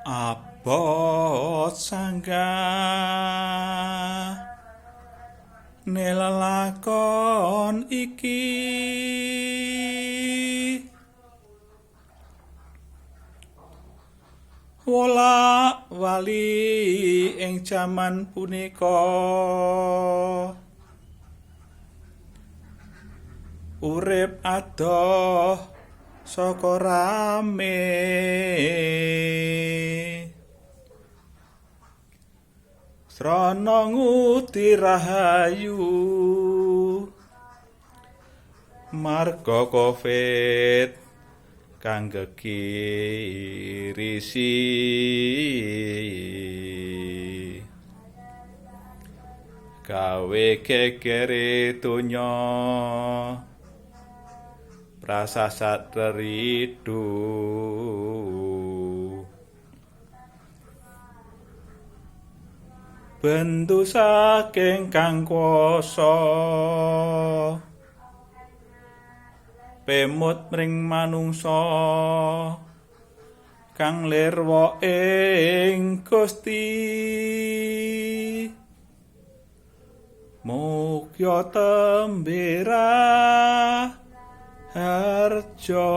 Abot sanggah nelakon iki wolak-wali ing jaman punika urip adoh saka rame srana ngudi rahayu marga covid kang gegirisi gawe gegere donya prasasat teridu bendu saking kang kuwasa pemut mring manungsa kang lirwa ing Gusti mukya tembera harja